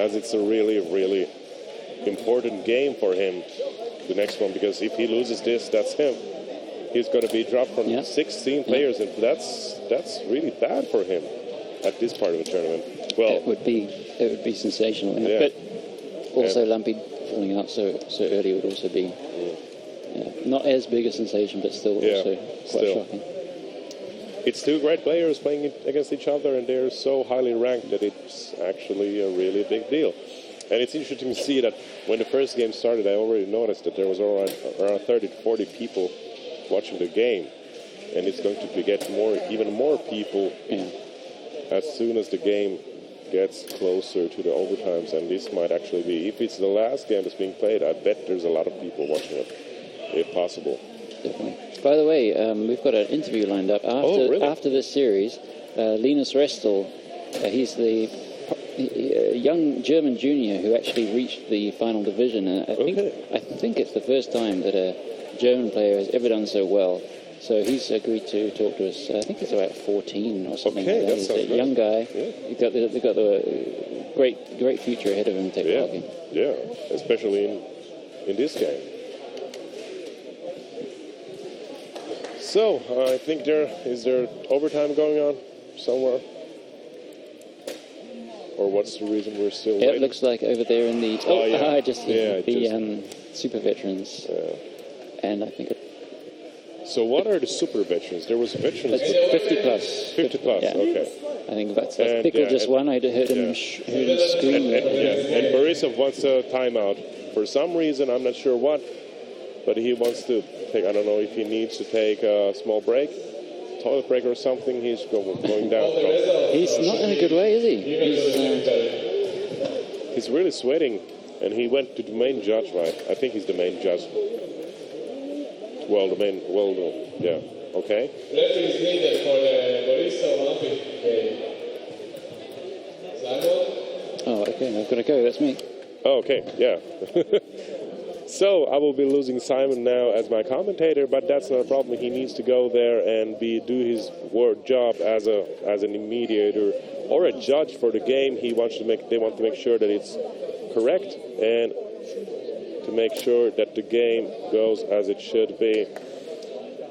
as it's a really, really important game for him, the next one, because if he loses this, that's him. He's going to be dropped from 16 players, and that's really bad for him at this part of the tournament. Well, it would be sensational, but also Lampi falling out so early would also be not as big a sensation, but still also quite shocking. It's two great players playing against each other, and they're so highly ranked that it's actually a really big deal. And it's interesting to see that when the first game started, I already noticed that there was around 30 to 40 people watching the game, and it's going to get even more people as soon as the game gets closer to the overtimes. And this might actually be, if it's the last game that's being played, I bet there's a lot of people watching it, if possible. Definitely. By the way, we've got an interview lined up after this series. Linus Restel, he's the young German junior who actually reached the final division. And I think it's the first time that a German player has ever done so well. So he's agreed to talk to us. I think he's about 14 or something like that. He's a young guy. Yeah. He's got the great future ahead of him in technology. Yeah, especially in this game. So, I think is there overtime going on somewhere? Or what's the reason we're still waiting? It looks like over there in the... super veterans. And I think... So what are the super veterans? There was veterans... 50 plus. 50 plus, okay. I think that's Pickle just won. I heard him scream. And Borisov wants a timeout. For some reason, I'm not sure what, but he wants to take... I don't know if he needs to take a small break, toilet break or something. He's going down. He's not in a good way, is he? He's really sweating, and he went to the main judge, right? I think he's the main judge. Okay. Referee is needed for the Borisov Lampi game. Simon? Oh, okay, I've got to go, that's me. Oh, okay, yeah. So I will be losing Simon now as my commentator, but that's not a problem. He needs to go there and do his job as a mediator or a judge for the game. They want to make sure that it's correct and to make sure that the game goes as it should be.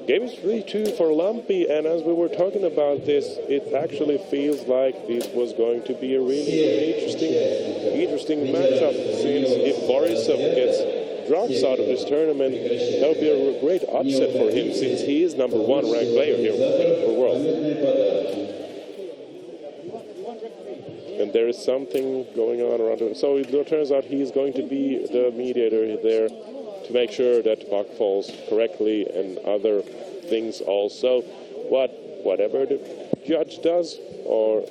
Game is 3-2 for Lampi, and as we were talking about this, it actually feels like this was going to be a really interesting matchup, since if Borisov drops out of this tournament, that would be a great upset for him, since he is number one ranked player here for the world. And there is something going on around him. So it turns out he's going to be the mediator there to make sure that the puck falls correctly and other things also. Whatever the judge does or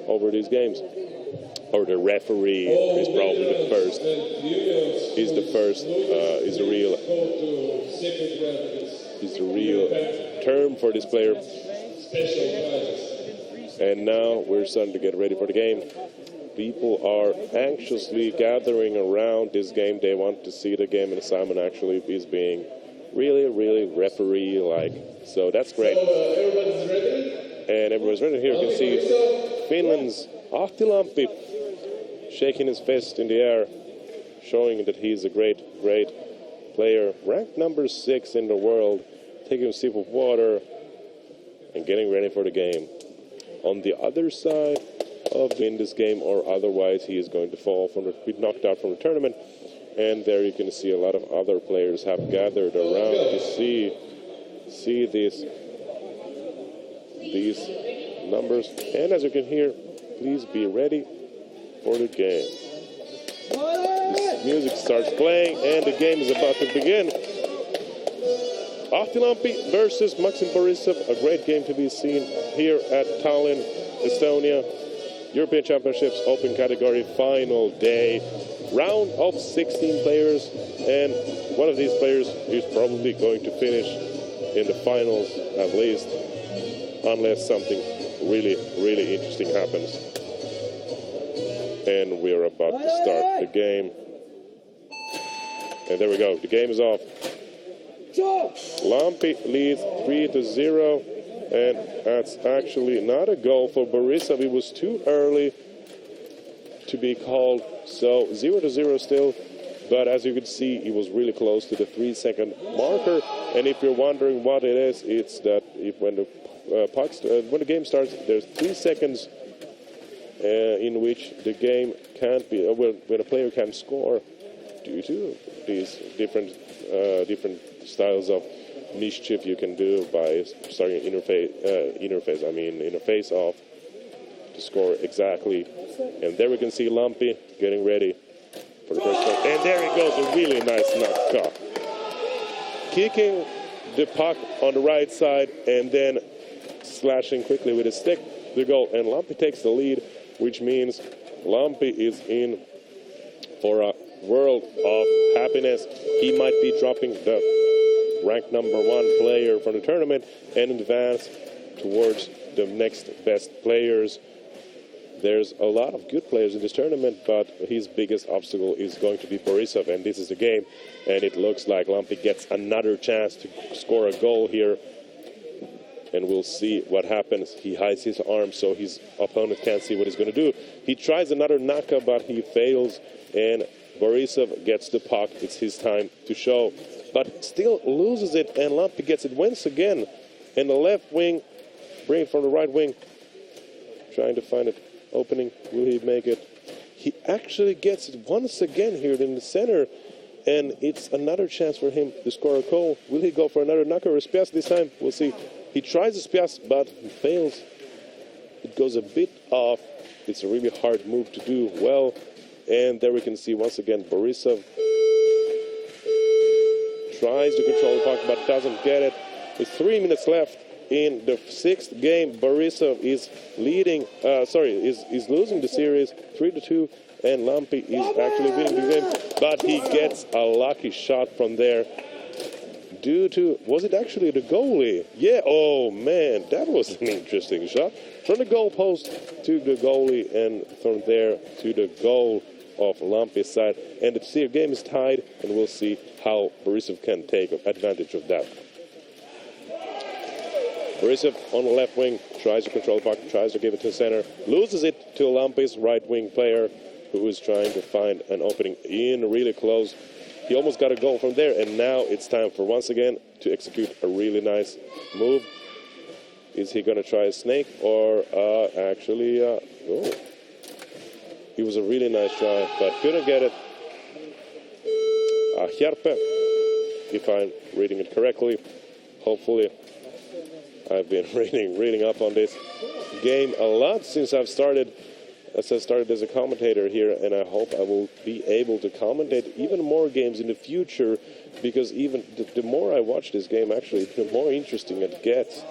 over these games. Or the referee is probably the first. Is the real term for this player. And now we're starting to get ready for the game. People are anxiously gathering around this game. They want to see the game, and Simon actually is being really, really referee-like. So that's great. Everybody's ready? And everyone's ready. Here you can see Finland's Ahti Lampi shaking his fist in the air, showing that he's a great, great player. Ranked number 6 in the world, taking a sip of water and getting ready for the game. On the other side of in this game, or otherwise he is going to be knocked out from the tournament. And there you can see a lot of other players have gathered around to see these numbers. And as you can hear, please be ready for the game. This music starts playing and the game is about to begin. Ahti Lampi versus Maxim Borisov, a great game to be seen here at Tallinn, Estonia. European Championships Open category final day. Round of 16 players, and one of these players is probably going to finish in the finals at least, unless something really, really interesting happens. And we're about to start the game. And there we go, the game is off. Lampi leads 3-0, and that's actually not a goal for Borisov. It was too early to be called. So 0-0 still. But as you can see, he was really close to the 3-second marker. And if you're wondering what it is, it's that when the game starts, there's 3 seconds in which the game can't be, when a player can score due to these different styles of mischief you can do by starting in a face-off to score exactly. And there we can see Lampi getting ready for the first one. And there he goes, a really nice knock. Kicking the puck on the right side and then slashing quickly with his stick the goal. And Lampi takes the lead, which means Lampi is in for a world of happiness. He might be dropping the ranked #1 player from the tournament and advance towards the next best players. There's a lot of good players in this tournament, but his biggest obstacle is going to be Borisov, and this is the game. And it looks like Lampi gets another chance to score a goal here. And we'll see what happens. He hides his arm so his opponent can't see what he's going to do. He tries another Naka, but he fails, and Borisov gets the puck. It's his time to show, but still loses it, and Lampi gets it once again. And the left wing, bring it from the right wing, trying to find it. Opening, will he make it? He actually gets it once again here in the center, and it's another chance for him to score a goal. Will he go for another knocker or Spias this time? We'll see. He tries a Spias, but he fails. It goes a bit off. It's a really hard move to do well, and there we can see once again Borisov tries to control the puck, but doesn't get it. With 3 minutes left in the 6th game, Borisov is leading. Is losing the series 3-2, and Lampi is actually winning the game. But he gets a lucky shot from there. Due to, was it actually the goalie? Yeah. Oh man, that was an interesting shot from the goal post to the goalie, and from there to the goal of Lampi's side. And the game is tied, and we'll see how Borisov can take advantage of that. Borisov on the left wing tries to control the puck, tries to give it to the center, loses it to Lampi's right wing player, who is trying to find an opening in really close. He almost got a goal from there, and now it's time for once again to execute a really nice move. Is he going to try a snake or actually? It was a really nice try, but couldn't get it. Järpe, if I'm reading it correctly, hopefully. I've been reading up on this game a lot since I've started. As I started as a commentator here, and I hope I will be able to commentate even more games in the future, because even the more I watch this game, actually, the more interesting it gets.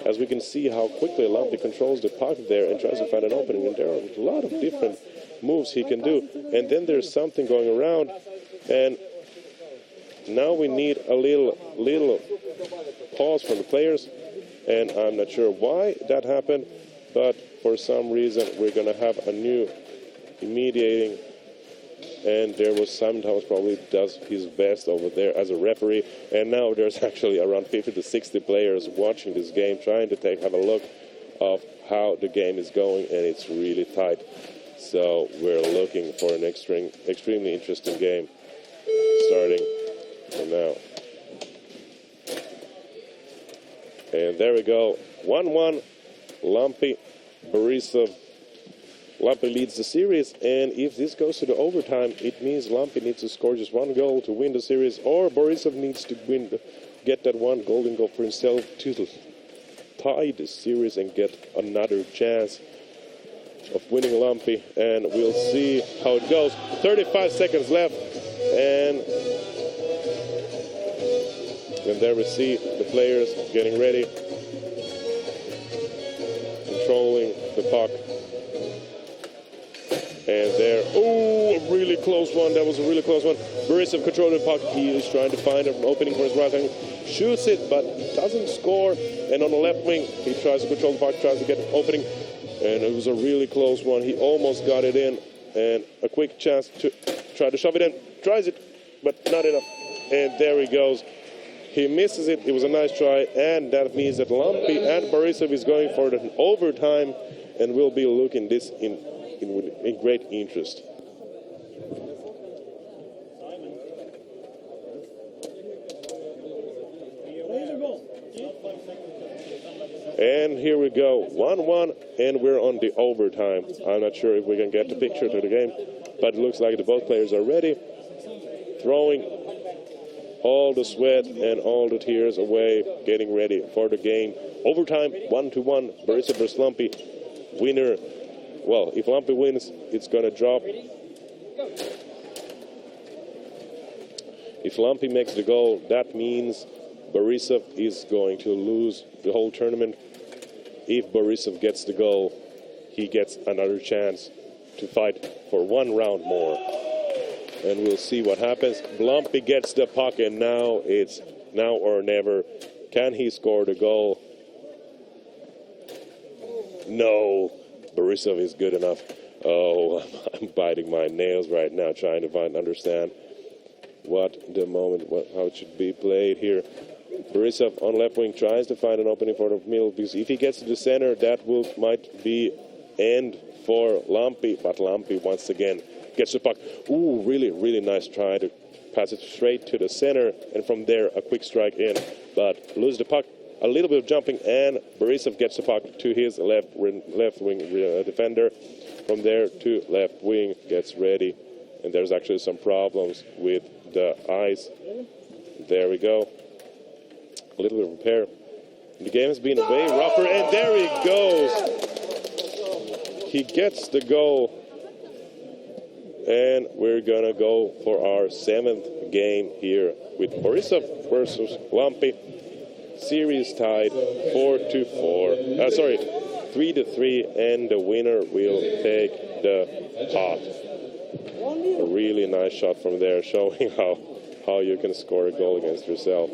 As we can see how quickly Lampi controls the puck there and tries to find an opening, and there are a lot of different moves he can do. And then there's something going around, and now we need a little pause from the players, and I'm not sure why that happened, but for some reason we're going to have a new mediating, and there was Simon Thomas probably does his best over there as a referee, and now there's actually around 50 to 60 players watching this game, trying to have a look of how the game is going, and it's really tight. So we're looking for an extremely interesting game starting from now. And there we go, 1-1, Lampi, Borisov. Lampi leads the series, and if this goes to the overtime, it means Lampi needs to score just one goal to win the series, or Borisov needs to get that one golden goal for himself to tie the series and get another chance of winning Lampi. And we'll see how it goes. 35 seconds left, and there we see the players getting ready, controlling the puck. And there, a really close one. That was a really close one. Borisov controlling the puck. He is trying to find an opening for his right hand. Shoots it, but doesn't score. And on the left wing, he tries to control the puck, tries to get an opening. And it was a really close one. He almost got it in. And a quick chance to try to shove it in. Tries it, but not enough. And there he goes. He misses it. It was a nice try. And that means that Lampi and Borisov is going for an overtime. And we'll be looking this in in great interest. And here we go, 1-1, and we're on the overtime. I'm not sure if we can get the picture to the game, but it looks like the both players are ready, throwing all the sweat and all the tears away, getting ready for the game. Overtime, 1-1, Borisov versus Lampi. Winner, well, if Lampi wins, it's going to drop. If Lampi makes the goal, that means Borisov is going to lose the whole tournament. If Borisov gets the goal, he gets another chance to fight for one round more. And we'll see what happens. Lampi gets the puck, and now it's now or never. Can he score the goal? No. Borisov is good enough. Oh, I'm biting my nails right now trying to understand how it should be played here. Borisov on left wing tries to find an opening for the middle, because if he gets to the center, that might be end for Lampi. But Lampi once again gets the puck. Ooh, really, really nice try to pass it straight to the center, and from there a quick strike in, but lose the puck. A little bit of jumping, and Borisov gets the puck to his left wing defender. From there to left wing, gets ready, and there's actually some problems with the ice. There we go. A little bit of repair. The game has been way rougher, and there he goes. He gets the goal, and we're gonna go for our 7th game here with Borisov versus Lampi. Series tied 4-4. 3-3, and the winner will take the pot. A really nice shot from there, showing how you can score a goal against yourself.